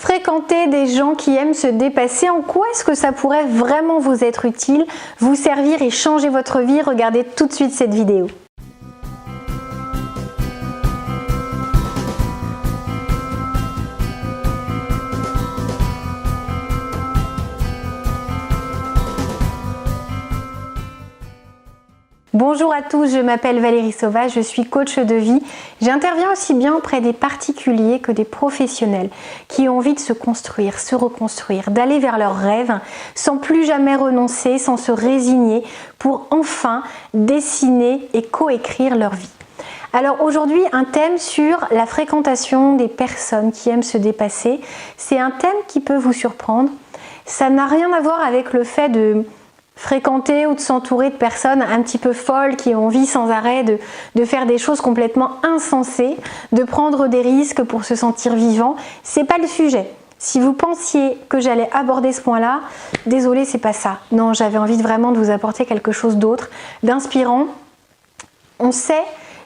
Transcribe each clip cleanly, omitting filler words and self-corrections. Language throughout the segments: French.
Fréquenter des gens qui aiment se dépasser, en quoi est-ce que ça pourrait vraiment vous être utile, vous servir et changer votre vie? Regardez tout de suite cette vidéo. Bonjour à tous, je m'appelle Valérie Sauvage, je suis coach de vie. J'interviens aussi bien auprès des particuliers que des professionnels qui ont envie de se construire, se reconstruire, d'aller vers leurs rêves sans plus jamais renoncer, sans se résigner pour enfin dessiner et coécrire leur vie. Alors aujourd'hui, un thème sur la fréquentation des personnes qui aiment se dépasser. C'est un thème qui peut vous surprendre. Ça n'a rien à voir avec le fait de fréquenter ou de s'entourer de personnes un petit peu folles qui ont envie sans arrêt de faire des choses complètement insensées, de prendre des risques pour se sentir vivant. C'est pas le sujet. Si vous pensiez que j'allais aborder ce point-là, désolé, c'est pas ça. Non, j'avais envie vraiment de vous apporter quelque chose d'autre, d'inspirant. On sait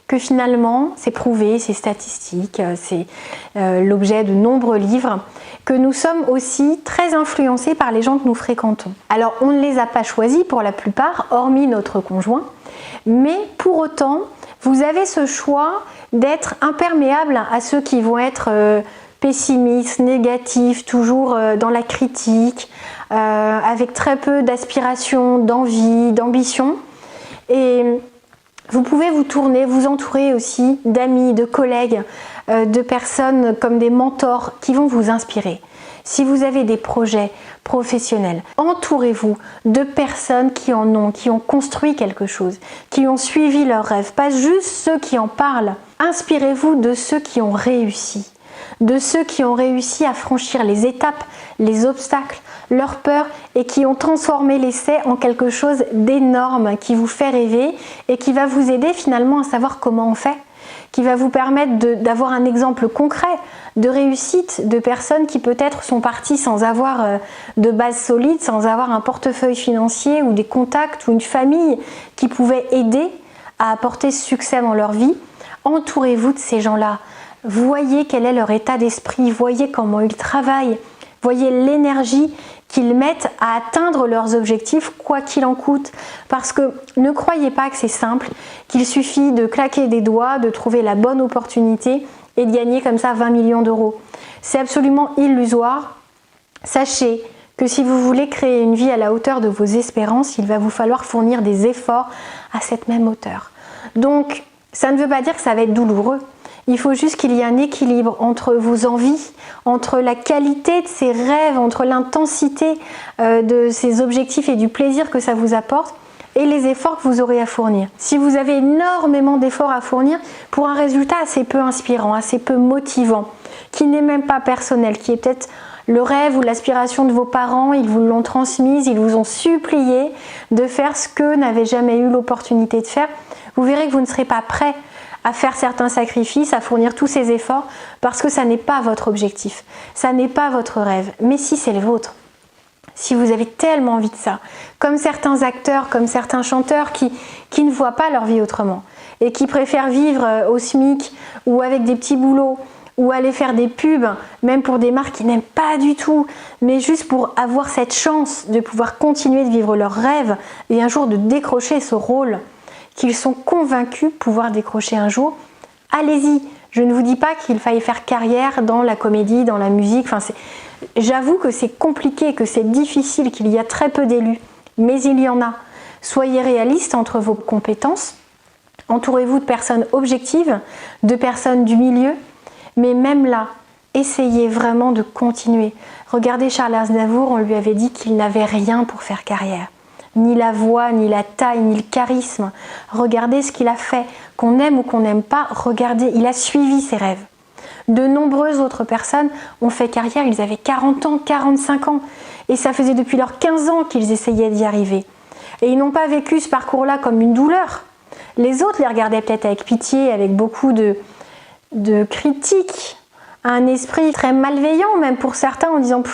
que finalement, c'est prouvé, c'est statistique, c'est l'objet de nombreux livres, que nous sommes aussi très influencés par les gens que nous fréquentons. Alors, on ne les a pas choisis pour la plupart, hormis notre conjoint, mais pour autant, vous avez ce choix d'être imperméable à ceux qui vont être pessimistes, négatifs, toujours dans la critique, avec très peu d'aspiration, d'envie, d'ambition. Et vous pouvez vous tourner, vous entourer aussi d'amis, de collègues, de personnes comme des mentors qui vont vous inspirer. Si vous avez des projets professionnels, entourez-vous de personnes qui en ont, qui ont construit quelque chose, qui ont suivi leurs rêves, pas juste ceux qui en parlent. Inspirez-vous de ceux qui ont réussi, de ceux qui ont réussi à franchir les étapes, les obstacles, leurs peurs et qui ont transformé l'essai en quelque chose d'énorme qui vous fait rêver et qui va vous aider finalement à savoir comment on fait, qui va vous permettre d'avoir un exemple concret de réussite de personnes qui peut-être sont parties sans avoir de base solide, sans avoir un portefeuille financier ou des contacts ou une famille qui pouvait aider à apporter ce succès dans leur vie. Entourez-vous de ces gens-là. Voyez quel est leur état d'esprit, voyez comment ils travaillent, voyez l'énergie qu'ils mettent à atteindre leurs objectifs, quoi qu'il en coûte. Parce que ne croyez pas que c'est simple, qu'il suffit de claquer des doigts, de trouver la bonne opportunité et de gagner comme ça 20 millions d'euros. C'est absolument illusoire. Sachez que si vous voulez créer une vie à la hauteur de vos espérances, il va vous falloir fournir des efforts à cette même hauteur. Donc, ça ne veut pas dire que ça va être douloureux. Il faut juste qu'il y ait un équilibre entre vos envies, entre la qualité de ces rêves, entre l'intensité de ces objectifs et du plaisir que ça vous apporte et les efforts que vous aurez à fournir. Si vous avez énormément d'efforts à fournir pour un résultat assez peu inspirant, assez peu motivant, qui n'est même pas personnel, qui est peut-être le rêve ou l'aspiration de vos parents, ils vous l'ont transmise, ils vous ont supplié de faire ce qu'eux n'avaient jamais eu l'opportunité de faire, vous verrez que vous ne serez pas prêt à faire certains sacrifices, à fournir tous ces efforts, parce que ça n'est pas votre objectif, ça n'est pas votre rêve, mais si c'est le vôtre. Si vous avez tellement envie de ça, comme certains acteurs, comme certains chanteurs qui ne voient pas leur vie autrement, et qui préfèrent vivre au SMIC, ou avec des petits boulots, ou aller faire des pubs, même pour des marques qu'ils n'aiment pas du tout, mais juste pour avoir cette chance de pouvoir continuer de vivre leur rêve, et un jour de décrocher ce rôle qu'ils sont convaincus pouvoir décrocher un jour, allez-y. Je ne vous dis pas qu'il faille faire carrière dans la comédie, dans la musique. Enfin, j'avoue que c'est compliqué, que c'est difficile, qu'il y a très peu d'élus, mais il y en a. Soyez réaliste entre vos compétences, entourez-vous de personnes objectives, de personnes du milieu, mais même là, essayez vraiment de continuer. Regardez Charles Aznavour, on lui avait dit qu'il n'avait rien pour faire carrière. Ni la voix, ni la taille, ni le charisme. Regardez ce qu'il a fait, qu'on aime ou qu'on n'aime pas, regardez, il a suivi ses rêves. De nombreuses autres personnes ont fait carrière, ils avaient 40 ans, 45 ans, et ça faisait depuis leurs 15 ans qu'ils essayaient d'y arriver. Et ils n'ont pas vécu ce parcours-là comme une douleur. Les autres les regardaient peut-être avec pitié, avec beaucoup de critiques, un esprit très malveillant même pour certains en disant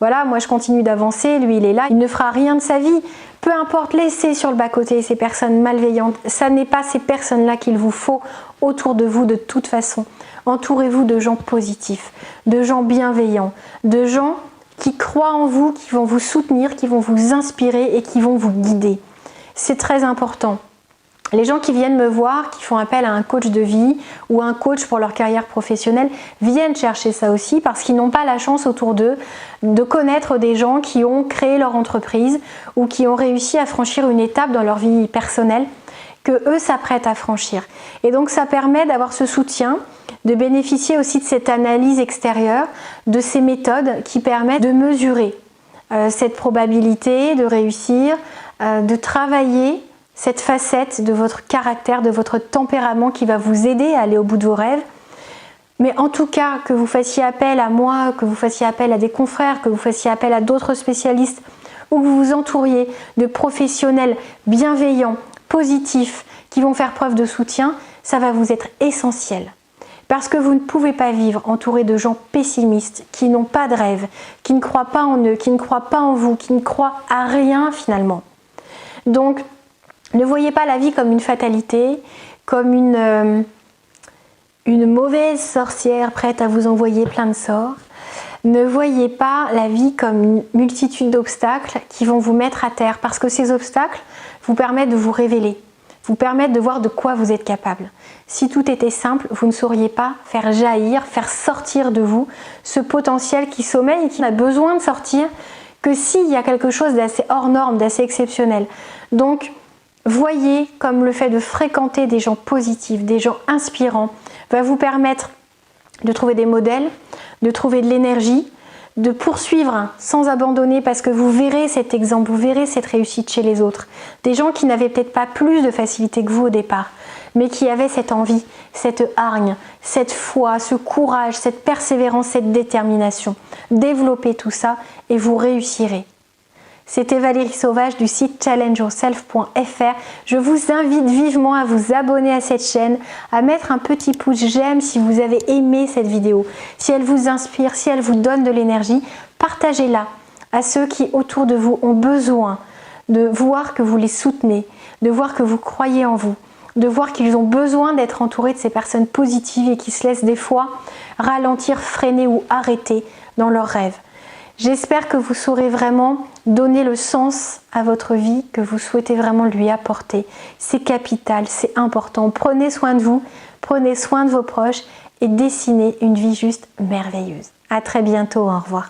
voilà, moi je continue d'avancer, lui il est là, il ne fera rien de sa vie. Peu importe, laissez sur le bas-côté ces personnes malveillantes. Ça n'est pas ces personnes-là qu'il vous faut autour de vous de toute façon. Entourez-vous de gens positifs, de gens bienveillants, de gens qui croient en vous, qui vont vous soutenir, qui vont vous inspirer et qui vont vous guider. C'est très important. Les gens qui viennent me voir, qui font appel à un coach de vie ou un coach pour leur carrière professionnelle, viennent chercher ça aussi parce qu'ils n'ont pas la chance autour d'eux de connaître des gens qui ont créé leur entreprise ou qui ont réussi à franchir une étape dans leur vie personnelle que eux s'apprêtent à franchir. Et donc ça permet d'avoir ce soutien, de bénéficier aussi de cette analyse extérieure, de ces méthodes qui permettent de mesurer cette probabilité de réussir, de travailler cette facette de votre caractère, de votre tempérament qui va vous aider à aller au bout de vos rêves. Mais en tout cas, que vous fassiez appel à moi, que vous fassiez appel à des confrères, que vous fassiez appel à d'autres spécialistes, ou que vous vous entouriez de professionnels bienveillants, positifs, qui vont faire preuve de soutien, ça va vous être essentiel. Parce que vous ne pouvez pas vivre entouré de gens pessimistes, qui n'ont pas de rêve, qui ne croient pas en eux, qui ne croient pas en vous, qui ne croient à rien finalement. Donc, ne voyez pas la vie comme une fatalité, comme une mauvaise sorcière prête à vous envoyer plein de sorts. Ne voyez pas la vie comme une multitude d'obstacles qui vont vous mettre à terre, parce que ces obstacles vous permettent de vous révéler, vous permettent de voir de quoi vous êtes capable. Si tout était simple, vous ne sauriez pas faire jaillir, faire sortir de vous ce potentiel qui sommeille et qui n'a besoin de sortir que s'il y a quelque chose d'assez hors norme, d'assez exceptionnel. Donc, voyez comme le fait de fréquenter des gens positifs, des gens inspirants, va vous permettre de trouver des modèles, de trouver de l'énergie, de poursuivre sans abandonner parce que vous verrez cet exemple, vous verrez cette réussite chez les autres. Des gens qui n'avaient peut-être pas plus de facilité que vous au départ, mais qui avaient cette envie, cette hargne, cette foi, ce courage, cette persévérance, cette détermination. Développez tout ça et vous réussirez. C'était Valérie Sauvage du site challengeyourself.fr. Je vous invite vivement à vous abonner à cette chaîne, à mettre un petit pouce j'aime si vous avez aimé cette vidéo. Si elle vous inspire, si elle vous donne de l'énergie, partagez-la à ceux qui autour de vous ont besoin de voir que vous les soutenez, de voir que vous croyez en vous, de voir qu'ils ont besoin d'être entourés de ces personnes positives et qui se laissent des fois ralentir, freiner ou arrêter dans leurs rêves. J'espère que vous saurez vraiment donner le sens à votre vie que vous souhaitez vraiment lui apporter. C'est capital, c'est important. Prenez soin de vous, prenez soin de vos proches et dessinez une vie juste merveilleuse. À très bientôt, au revoir.